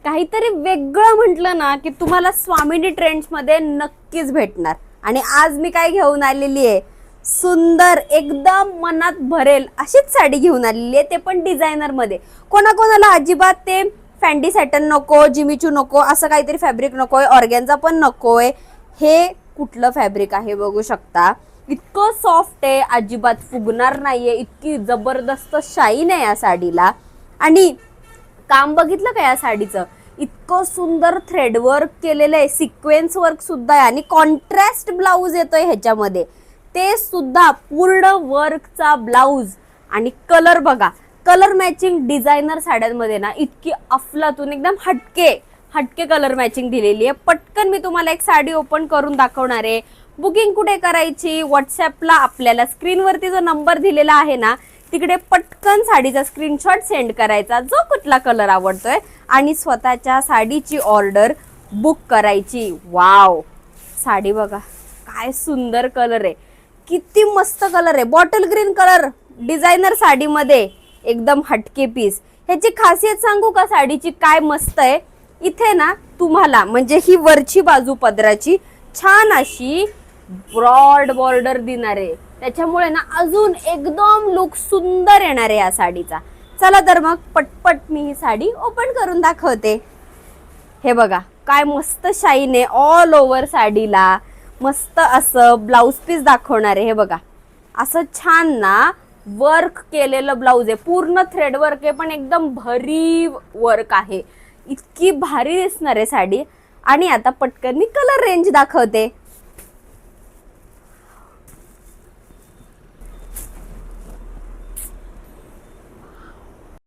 काहीतरी वेगळं म्हटलं ना की तुम्हाला स्वामिनी ट्रेंड्स मध्ये नक्कीच भेटणार। आणि आज मी काय घेऊन आलेली आहे, सुंदर एकदम मनात भरेल अशीच साडी घेऊन आलेली आहे, ते पण डिझायनर मध्ये। कोणाकोणाला अजिबात ते फॅन्डी सॅटन नको, जिमीचू नको, असं काहीतरी फॅब्रिक नकोय, ऑर्गॅन्झा पण नकोय। हे कुठलं फॅब्रिक आहे बघू शकता, इतकं सॉफ्ट आहे, अजिबात फुगणार नाहीये, इतकी जबरदस्त शाईन आहे या साडीला। आणि काम बघितलं का या साडीचं, इतकं सुंदर थ्रेड वर्क केलेलं आहे, सिक्वेन्स वर्क सुद्धा आहे, आणि कॉन्ट्रास्ट ब्लाऊज येतोय ह्याच्यामध्ये, ते सुद्धा पूर्ण वर्कचा ब्लाऊज। आणि कलर बघा, कलर मॅचिंग डिझायनर साड्यांमध्ये ना इतकी अफलातून एकदम हटके कलर मॅचिंग दिलेली आहे। पटकन मी तुम्हाला एक साडी ओपन करून दाखवणार आहे। बुकिंग कुठे करायची, व्हॉट्सअपला आपल्याला स्क्रीनवरती जो नंबर दिलेला आहे ना तिकडे पटकन साडीचा स्क्रीनशॉट सेंड करायचा, जो कुठला कलर आवडतोय, आणि स्वतःच्या साडीची ऑर्डर बुक करायची। वाव, साडी बघा काय सुंदर कलर आहे, किती मस्त कलर आहे, बॉटल ग्रीन कलर डिझायनर साडीमध्ये एकदम हटके पीस। ह्याची खासियत सांगू का साडीची काय मस्त आहे, इथे ना तुम्हाला म्हणजे ही वरची बाजू पदराची छान अशी ब्रॉड बॉर्डर देणार आहे, त्याच्यामुळे ना अजून एकदम लुक सुंदर येणार आहे या साडीचा। चला तर मग पटपट मी ही साडी ओपन करून दाखवते। हे बघा काय मस्त शाईन आहे ऑल ओव्हर साडीला, मस्त असं ब्लाऊज पीस दाखवणार आहे। हे बघा असं छान ना वर्क केलेलं ब्लाऊज आहे, पूर्ण थ्रेड वर्क आहे, पण एकदम भरीव वर्क आहे, इतकी भारी दिसणार आहे साडी। आणि आता पटकन मी कलर रेंज दाखवते।